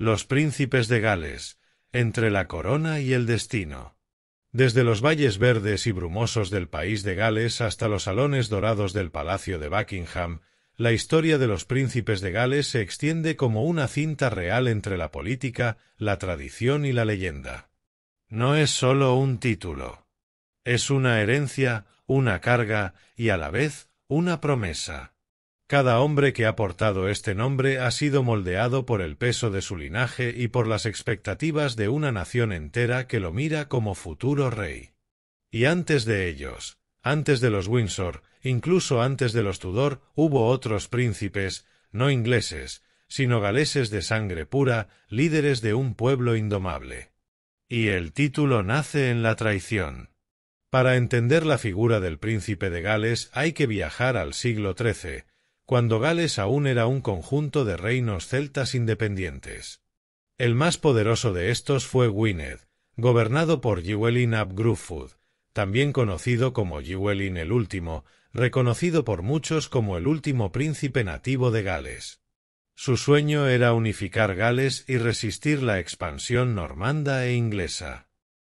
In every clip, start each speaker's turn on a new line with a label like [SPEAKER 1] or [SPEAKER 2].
[SPEAKER 1] Los príncipes de Gales, entre la corona y el destino. Desde los valles verdes y brumosos del país de Gales hasta los salones dorados del Palacio de Buckingham, la historia de los príncipes de Gales se extiende como una cinta real entre la política, la tradición y la leyenda. No es solo un título. Es una herencia, una carga y a la vez una promesa. Cada hombre que ha portado este nombre ha sido moldeado por el peso de su linaje y por las expectativas de una nación entera que lo mira como futuro rey. Y antes de ellos, antes de los Windsor, incluso antes de los Tudor, hubo otros príncipes, no ingleses, sino galeses de sangre pura, líderes de un pueblo indomable. Y el título nace en la traición. Para entender la figura del príncipe de Gales hay que viajar al siglo XIII, cuando Gales aún era un conjunto de reinos celtas independientes. El más poderoso de estos fue Gwynedd, gobernado por Llywelyn ap Gruffudd, también conocido como Llywelyn el Último, reconocido por muchos como el último príncipe nativo de Gales. Su sueño era unificar Gales y resistir la expansión normanda e inglesa.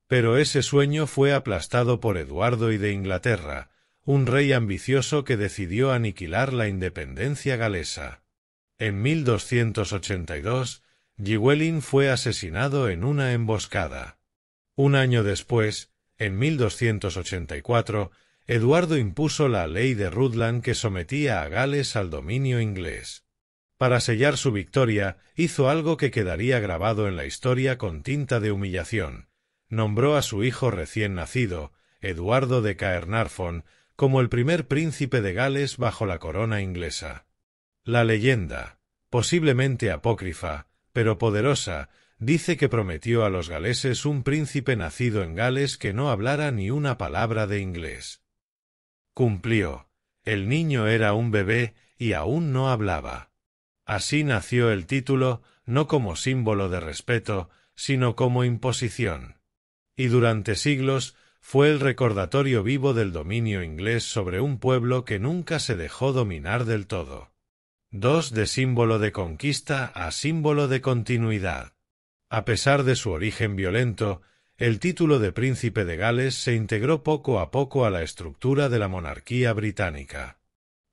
[SPEAKER 1] Pero ese sueño fue aplastado por Eduardo I de Inglaterra, un rey ambicioso que decidió aniquilar la independencia galesa. En 1282, Llywelyn fue asesinado en una emboscada. Un año después, en 1284, Eduardo impuso la ley de Rutland que sometía a Gales al dominio inglés. Para sellar su victoria, hizo algo que quedaría grabado en la historia con tinta de humillación. Nombró a su hijo recién nacido, Eduardo de Caernarfon, como el primer príncipe de Gales bajo la corona inglesa. La leyenda, posiblemente apócrifa, pero poderosa, dice que prometió a los galeses un príncipe nacido en Gales que no hablara ni una palabra de inglés. Cumplió. El niño era un bebé y aún no hablaba. Así nació el título, no como símbolo de respeto, sino como imposición. Y durante siglos fue el recordatorio vivo del dominio inglés sobre un pueblo que nunca se dejó dominar del todo. De símbolo de conquista a símbolo de continuidad. A pesar de su origen violento, el título de príncipe de Gales se integró poco a poco a la estructura de la monarquía británica.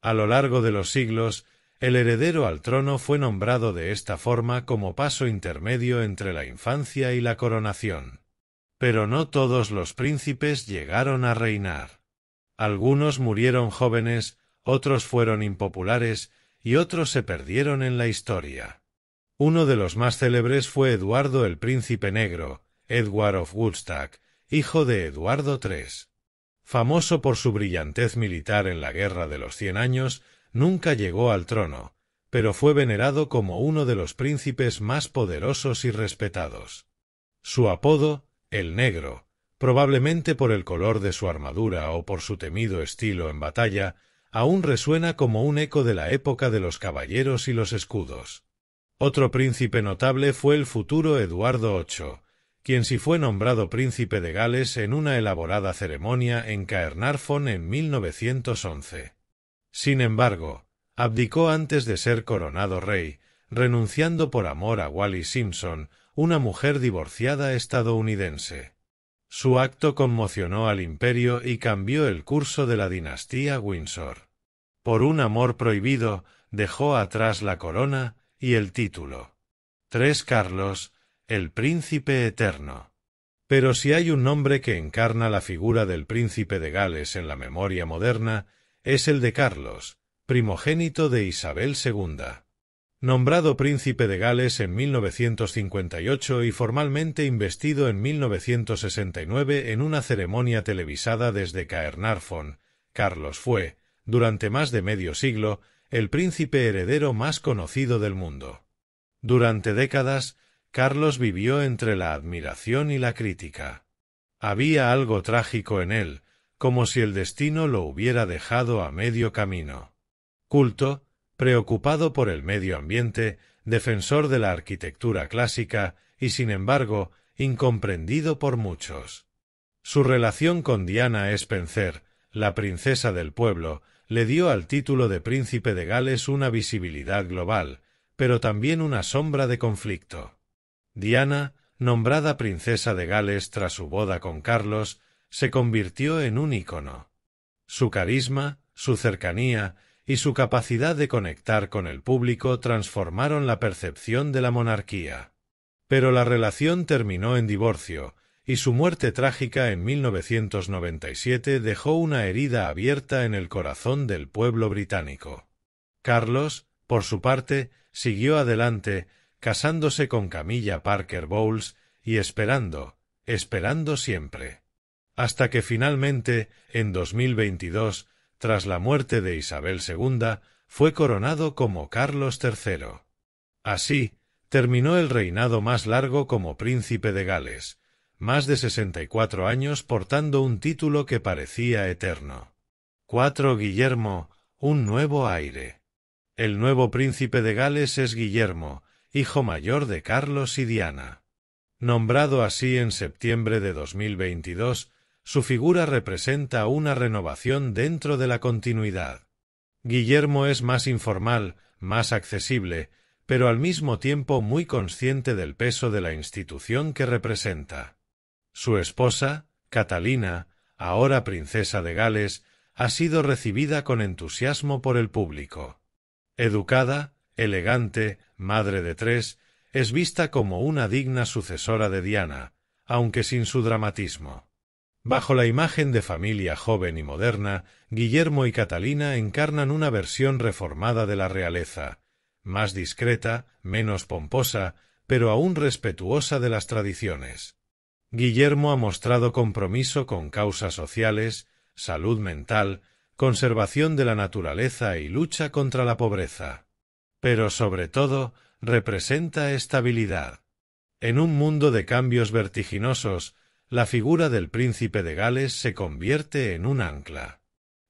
[SPEAKER 1] A lo largo de los siglos, el heredero al trono fue nombrado de esta forma como paso intermedio entre la infancia y la coronación. Pero no todos los príncipes llegaron a reinar. Algunos murieron jóvenes, otros fueron impopulares y otros se perdieron en la historia. Uno de los más célebres fue Eduardo el Príncipe Negro, Edward of Woodstock, hijo de Eduardo III. Famoso por su brillantez militar en la Guerra de los 100 años, nunca llegó al trono, pero fue venerado como uno de los príncipes más poderosos y respetados. Su apodo, el Negro, probablemente por el color de su armadura o por su temido estilo en batalla, aún resuena como un eco de la época de los caballeros y los escudos. Otro príncipe notable fue el futuro Eduardo VIII, quien sí fue nombrado príncipe de Gales en una elaborada ceremonia en Caernarfon en 1911. Sin embargo, abdicó antes de ser coronado rey, renunciando por amor a Wallis Simpson, una mujer divorciada estadounidense. Su acto conmocionó al imperio y cambió el curso de la dinastía Windsor. Por un amor prohibido, dejó atrás la corona y el título. Carlos, el príncipe eterno. Pero si hay un nombre que encarna la figura del príncipe de Gales en la memoria moderna, es el de Carlos, primogénito de Isabel II. Nombrado príncipe de Gales en 1958 y formalmente investido en 1969 en una ceremonia televisada desde Caernarfon, Carlos fue, durante más de medio siglo, el príncipe heredero más conocido del mundo. Durante décadas, Carlos vivió entre la admiración y la crítica. Había algo trágico en él, como si el destino lo hubiera dejado a medio camino. Culto, preocupado por el medio ambiente, defensor de la arquitectura clásica y, sin embargo, incomprendido por muchos. Su relación con Diana Spencer, la princesa del pueblo, le dio al título de príncipe de Gales una visibilidad global, pero también una sombra de conflicto. Diana, nombrada princesa de Gales tras su boda con Carlos, se convirtió en un ícono. Su carisma, su cercanía y su capacidad de conectar con el público transformaron la percepción de la monarquía. Pero la relación terminó en divorcio, y su muerte trágica en 1997 dejó una herida abierta en el corazón del pueblo británico. Carlos, por su parte, siguió adelante, casándose con Camilla Parker Bowles y esperando siempre. Hasta que finalmente, en 2022, tras la muerte de Isabel II, fue coronado como Carlos III. Así, terminó el reinado más largo como príncipe de Gales, más de 64 años portando un título que parecía eterno. 4. Guillermo, un nuevo aire. El nuevo príncipe de Gales es Guillermo, hijo mayor de Carlos y Diana. Nombrado así en septiembre de 2022, su figura representa una renovación dentro de la continuidad. Guillermo es más informal, más accesible, pero al mismo tiempo muy consciente del peso de la institución que representa. Su esposa, Catalina, ahora princesa de Gales, ha sido recibida con entusiasmo por el público. Educada, elegante, madre de 3, es vista como una digna sucesora de Diana, aunque sin su dramatismo. Bajo la imagen de familia joven y moderna, Guillermo y Catalina encarnan una versión reformada de la realeza, más discreta, menos pomposa, pero aún respetuosa de las tradiciones. Guillermo ha mostrado compromiso con causas sociales, salud mental, conservación de la naturaleza y lucha contra la pobreza. Pero sobre todo, representa estabilidad. En un mundo de cambios vertiginosos, la figura del príncipe de Gales se convierte en un ancla.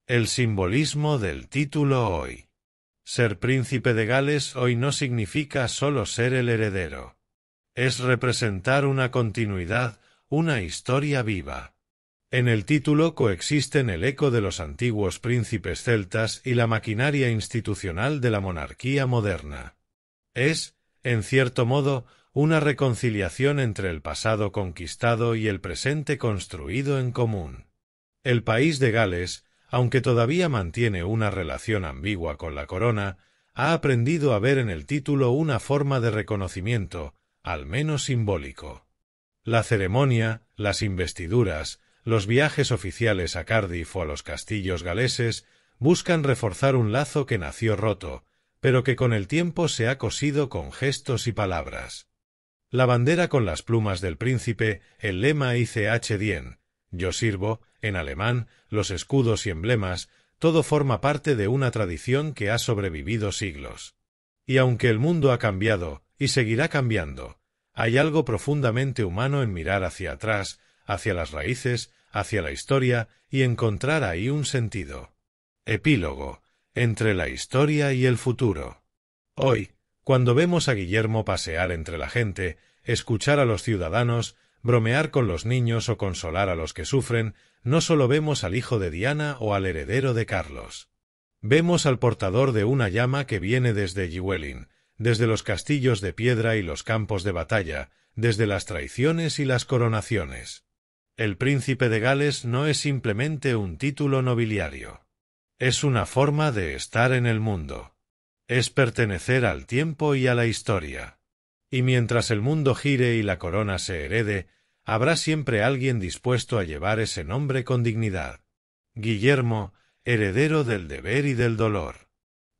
[SPEAKER 1] El simbolismo del título hoy. Ser príncipe de Gales hoy no significa solo ser el heredero. Es representar una continuidad, una historia viva. En el título coexisten el eco de los antiguos príncipes celtas y la maquinaria institucional de la monarquía moderna. Es, en cierto modo, una reconciliación entre el pasado conquistado y el presente construido en común. El país de Gales, aunque todavía mantiene una relación ambigua con la corona, ha aprendido a ver en el título una forma de reconocimiento, al menos simbólico. La ceremonia, las investiduras, los viajes oficiales a Cardiff o a los castillos galeses buscan reforzar un lazo que nació roto, pero que con el tiempo se ha cosido con gestos y palabras. La bandera con las plumas del príncipe, el lema Ich dien, yo sirvo, en alemán, los escudos y emblemas, todo forma parte de una tradición que ha sobrevivido siglos. Y aunque el mundo ha cambiado, y seguirá cambiando, hay algo profundamente humano en mirar hacia atrás, hacia las raíces, hacia la historia, y encontrar ahí un sentido. Epílogo. Entre la historia y el futuro. Hoy, cuando vemos a Guillermo pasear entre la gente, escuchar a los ciudadanos, bromear con los niños o consolar a los que sufren, no solo vemos al hijo de Diana o al heredero de Carlos. Vemos al portador de una llama que viene desde Llywelyn, desde los castillos de piedra y los campos de batalla, desde las traiciones y las coronaciones. El príncipe de Gales no es simplemente un título nobiliario. Es una forma de estar en el mundo. Es pertenecer al tiempo y a la historia. Y mientras el mundo gire y la corona se herede, habrá siempre alguien dispuesto a llevar ese nombre con dignidad. Guillermo, heredero del deber y del dolor.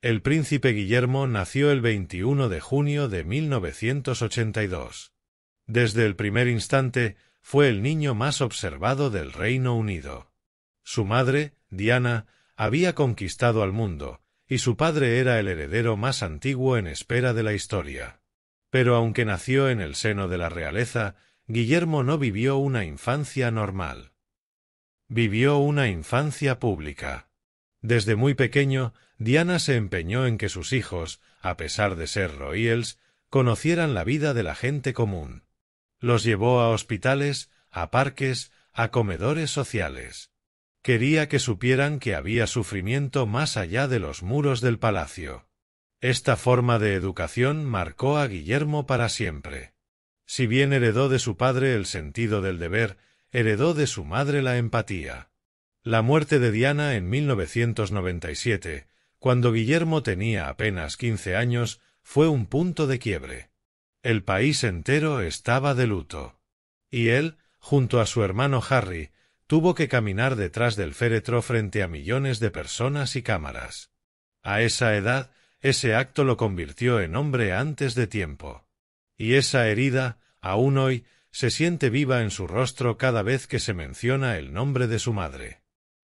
[SPEAKER 1] El príncipe Guillermo nació el 21 de junio de 1982. Desde el primer instante, fue el niño más observado del Reino Unido. Su madre, Diana, había conquistado al mundo, y su padre era el heredero más antiguo en espera de la historia. Pero aunque nació en el seno de la realeza, Guillermo no vivió una infancia normal. Vivió una infancia pública. Desde muy pequeño, Diana se empeñó en que sus hijos, a pesar de ser royals, conocieran la vida de la gente común. Los llevó a hospitales, a parques, a comedores sociales. Quería que supieran que había sufrimiento más allá de los muros del palacio. Esta forma de educación marcó a Guillermo para siempre. Si bien heredó de su padre el sentido del deber, heredó de su madre la empatía. La muerte de Diana en 1997, cuando Guillermo tenía apenas 15 años, fue un punto de quiebre. El país entero estaba de luto. Y él, junto a su hermano Harry, tuvo que caminar detrás del féretro frente a millones de personas y cámaras. A esa edad, ese acto lo convirtió en hombre antes de tiempo. Y esa herida, aún hoy, se siente viva en su rostro cada vez que se menciona el nombre de su madre.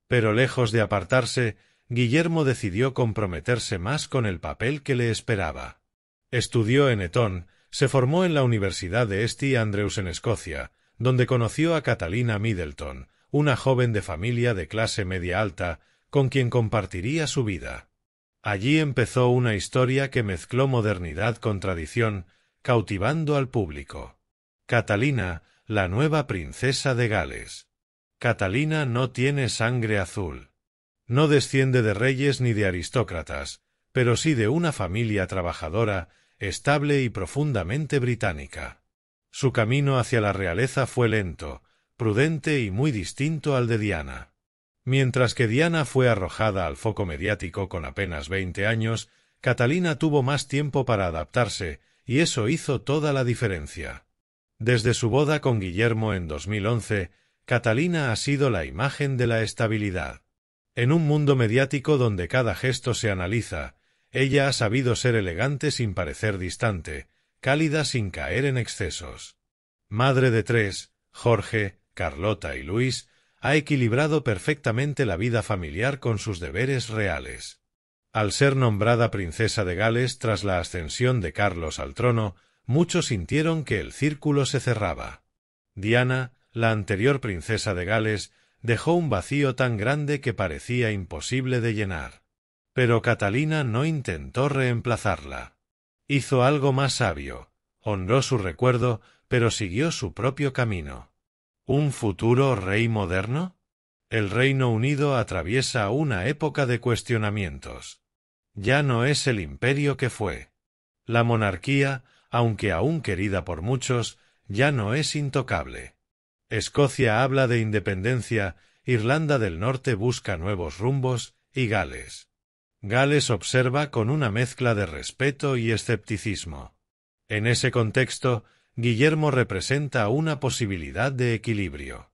[SPEAKER 1] Pero lejos de apartarse, Guillermo decidió comprometerse más con el papel que le esperaba. Estudió en Eton, se formó en la Universidad de St Andrews en Escocia, donde conoció a Catalina Middleton, una joven de familia de clase media alta, con quien compartiría su vida. Allí empezó una historia que mezcló modernidad con tradición, cautivando al público. Catalina, la nueva princesa de Gales. Catalina no tiene sangre azul. No desciende de reyes ni de aristócratas, pero sí de una familia trabajadora, estable y profundamente británica. Su camino hacia la realeza fue lento, prudente y muy distinto al de Diana. Mientras que Diana fue arrojada al foco mediático con apenas 20 años, Catalina tuvo más tiempo para adaptarse, y eso hizo toda la diferencia. Desde su boda con Guillermo en 2011, Catalina ha sido la imagen de la estabilidad. En un mundo mediático donde cada gesto se analiza, ella ha sabido ser elegante sin parecer distante, cálida sin caer en excesos. Madre de 3, Jorge, Carlota y Luis, ha equilibrado perfectamente la vida familiar con sus deberes reales. Al ser nombrada princesa de Gales tras la ascensión de Carlos al trono, muchos sintieron que el círculo se cerraba. Diana, la anterior princesa de Gales, dejó un vacío tan grande que parecía imposible de llenar. Pero Catalina no intentó reemplazarla. Hizo algo más sabio, honró su recuerdo, pero siguió su propio camino. ¿Un futuro rey moderno? El Reino Unido atraviesa una época de cuestionamientos. Ya no es el imperio que fue. La monarquía, aunque aún querida por muchos, ya no es intocable. Escocia habla de independencia, Irlanda del Norte busca nuevos rumbos, y Gales. Gales observa con una mezcla de respeto y escepticismo. En ese contexto, Guillermo representa una posibilidad de equilibrio.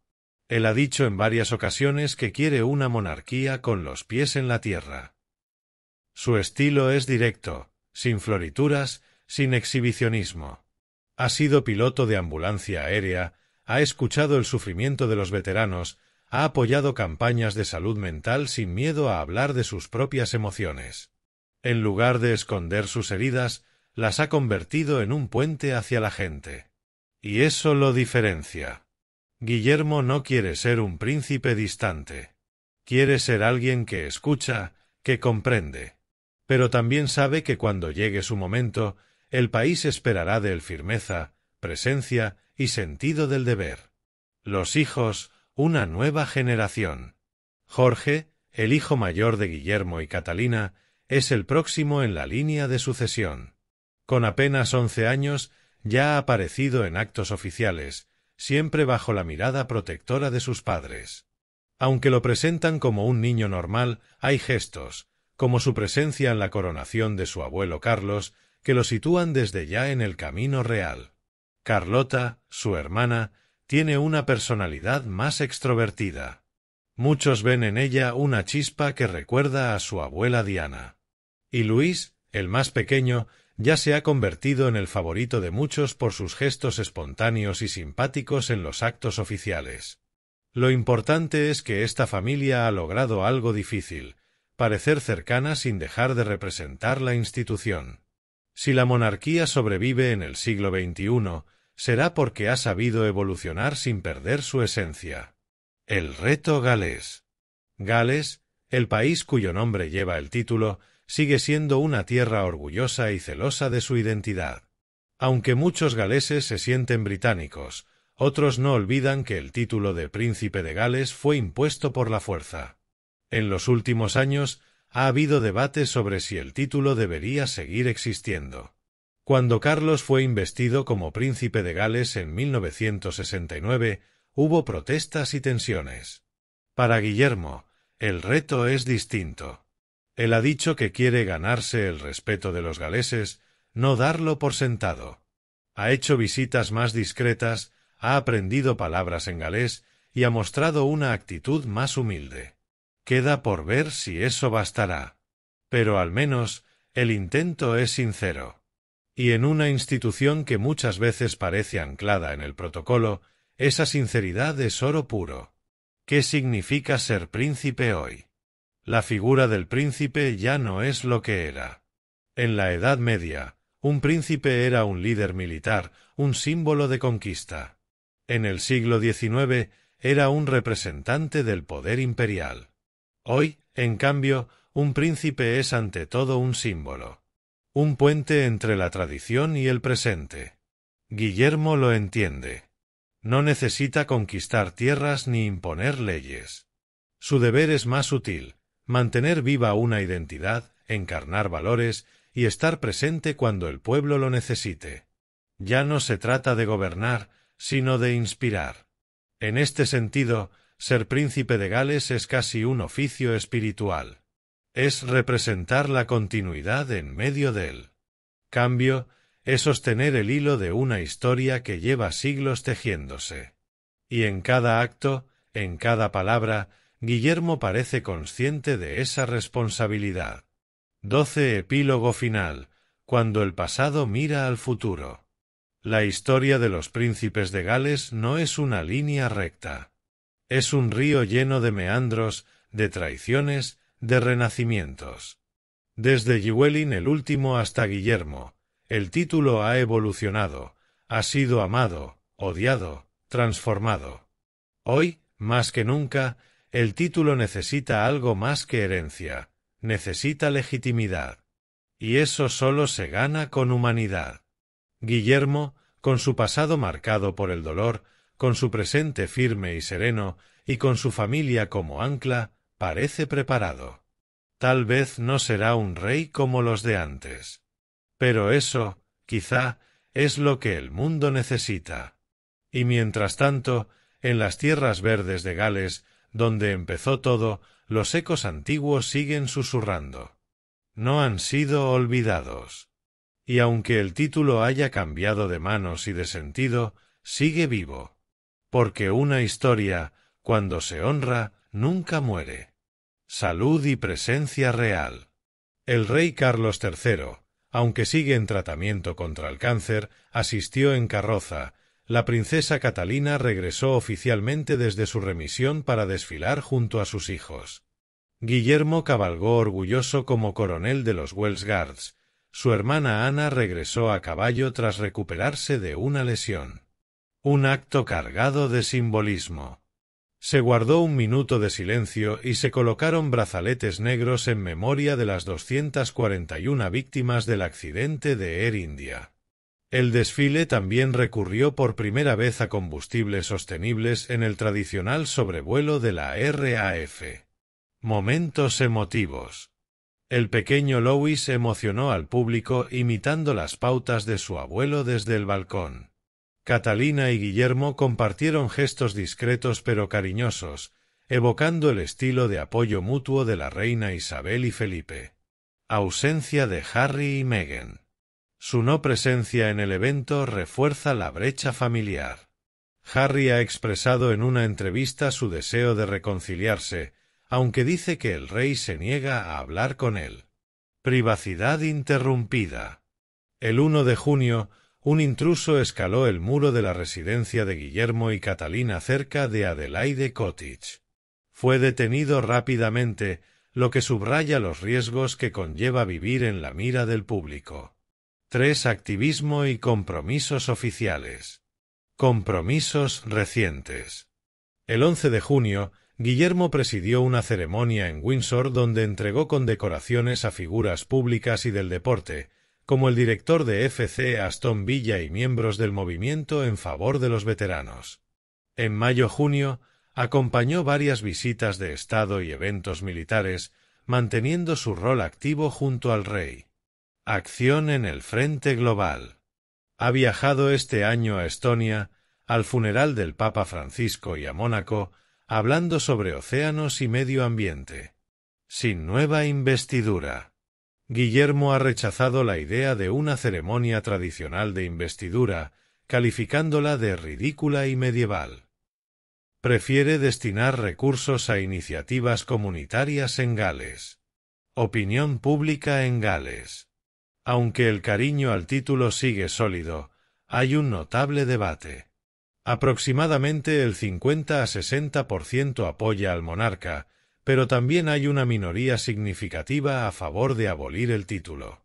[SPEAKER 1] Él ha dicho en varias ocasiones que quiere una monarquía con los pies en la tierra. Su estilo es directo, sin florituras, sin exhibicionismo. Ha sido piloto de ambulancia aérea, ha escuchado el sufrimiento de los veteranos, ha apoyado campañas de salud mental sin miedo a hablar de sus propias emociones. En lugar de esconder sus heridas, las ha convertido en un puente hacia la gente. Y eso lo diferencia. Guillermo no quiere ser un príncipe distante. Quiere ser alguien que escucha, que comprende. Pero también sabe que cuando llegue su momento, el país esperará de él firmeza, presencia y sentido del deber. Los hijos, una nueva generación. Jorge, el hijo mayor de Guillermo y Catalina, es el próximo en la línea de sucesión. Con apenas 11 años, ya ha aparecido en actos oficiales, siempre bajo la mirada protectora de sus padres. Aunque lo presentan como un niño normal, hay gestos, como su presencia en la coronación de su abuelo Carlos, que lo sitúan desde ya en el camino real. Carlota, su hermana, tiene una personalidad más extrovertida. Muchos ven en ella una chispa que recuerda a su abuela Diana. Y Luis, el más pequeño, ya se ha convertido en el favorito de muchos por sus gestos espontáneos y simpáticos en los actos oficiales. Lo importante es que esta familia ha logrado algo difícil, parecer cercana sin dejar de representar la institución. Si la monarquía sobrevive en el siglo XXI, será porque ha sabido evolucionar sin perder su esencia. El reto galés. Gales, el país cuyo nombre lleva el título, sigue siendo una tierra orgullosa y celosa de su identidad. Aunque muchos galeses se sienten británicos, otros no olvidan que el título de Príncipe de Gales fue impuesto por la fuerza. En los últimos años, ha habido debate sobre si el título debería seguir existiendo. Cuando Carlos fue investido como príncipe de Gales en 1969, hubo protestas y tensiones. Para Guillermo, el reto es distinto. Él ha dicho que quiere ganarse el respeto de los galeses, no darlo por sentado. Ha hecho visitas más discretas, ha aprendido palabras en galés y ha mostrado una actitud más humilde. Queda por ver si eso bastará. Pero al menos, el intento es sincero. Y en una institución que muchas veces parece anclada en el protocolo, esa sinceridad es oro puro. ¿Qué significa ser príncipe hoy? La figura del príncipe ya no es lo que era. En la Edad Media, un príncipe era un líder militar, un símbolo de conquista. En el siglo XIX era un representante del poder imperial. Hoy, en cambio, un príncipe es ante todo un símbolo. Un puente entre la tradición y el presente. Guillermo lo entiende. No necesita conquistar tierras ni imponer leyes. Su deber es más sutil, mantener viva una identidad, encarnar valores y estar presente cuando el pueblo lo necesite. Ya no se trata de gobernar, sino de inspirar. En este sentido, ser príncipe de Gales es casi un oficio espiritual. Es representar la continuidad en medio del cambio, es sostener el hilo de una historia que lleva siglos tejiéndose. Y en cada acto, en cada palabra, Guillermo parece consciente de esa responsabilidad. 12. Epílogo final, cuando el pasado mira al futuro. La historia de los príncipes de Gales no es una línea recta. Es un río lleno de meandros, de traiciones, de renacimientos. Desde Llywelyn el Último hasta Guillermo, el título ha evolucionado, ha sido amado, odiado, transformado. Hoy, más que nunca, el título necesita algo más que herencia, necesita legitimidad. Y eso solo se gana con humanidad. Guillermo, con su pasado marcado por el dolor, con su presente firme y sereno, y con su familia como ancla, parece preparado. Tal vez no será un rey como los de antes. Pero eso, quizá, es lo que el mundo necesita. Y mientras tanto, en las tierras verdes de Gales, donde empezó todo, los ecos antiguos siguen susurrando. No han sido olvidados. Y aunque el título haya cambiado de manos y de sentido, sigue vivo. Porque una historia, cuando se honra, nunca muere. Salud y presencia real. El rey Carlos III, aunque sigue en tratamiento contra el cáncer, asistió en carroza. La princesa Catalina regresó oficialmente desde su remisión para desfilar junto a sus hijos. Guillermo cabalgó orgulloso como coronel de los Welsh Guards. Su hermana Ana regresó a caballo tras recuperarse de una lesión. Un acto cargado de simbolismo. Se guardó un minuto de silencio y se colocaron brazaletes negros en memoria de las 241 víctimas del accidente de Air India. El desfile también recurrió por primera vez a combustibles sostenibles en el tradicional sobrevuelo de la RAF. Momentos emotivos. El pequeño Louis emocionó al público imitando las pautas de su abuelo desde el balcón. Catalina y Guillermo compartieron gestos discretos pero cariñosos, evocando el estilo de apoyo mutuo de la reina Isabel y Felipe. Ausencia de Harry y Meghan. Su no presencia en el evento refuerza la brecha familiar. Harry ha expresado en una entrevista su deseo de reconciliarse, aunque dice que el rey se niega a hablar con él. Privacidad interrumpida. El 1 de junio, un intruso escaló el muro de la residencia de Guillermo y Catalina cerca de Adelaide Cottage. Fue detenido rápidamente, lo que subraya los riesgos que conlleva vivir en la mira del público. 3. Activismo y compromisos oficiales. Compromisos recientes. El 11 de junio, Guillermo presidió una ceremonia en Windsor donde entregó condecoraciones a figuras públicas y del deporte, como el director de FC Aston Villa y miembros del movimiento en favor de los veteranos. En mayo-junio, acompañó varias visitas de Estado y eventos militares, manteniendo su rol activo junto al rey. Acción en el frente global. Ha viajado este año a Estonia, al funeral del Papa Francisco y a Mónaco, hablando sobre océanos y medio ambiente. Sin nueva investidura. Guillermo ha rechazado la idea de una ceremonia tradicional de investidura, calificándola de ridícula y medieval. Prefiere destinar recursos a iniciativas comunitarias en Gales. Opinión pública en Gales. Aunque el cariño al título sigue sólido, hay un notable debate. Aproximadamente el 50 a 60% apoya al monarca, pero también hay una minoría significativa a favor de abolir el título.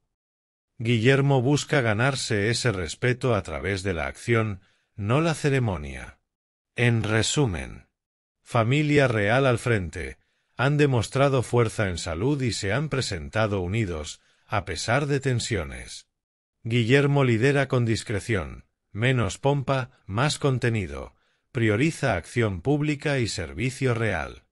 [SPEAKER 1] Guillermo busca ganarse ese respeto a través de la acción, no la ceremonia. En resumen, familia real al frente, han demostrado fuerza en salud y se han presentado unidos, a pesar de tensiones. Guillermo lidera con discreción, menos pompa, más contenido, prioriza acción pública y servicio real.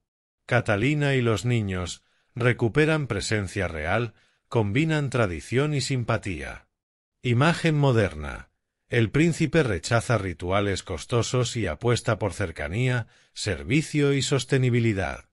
[SPEAKER 1] Catalina y los niños recuperan presencia real, combinan tradición y simpatía. Imagen moderna. El príncipe rechaza rituales costosos y apuesta por cercanía, servicio y sostenibilidad.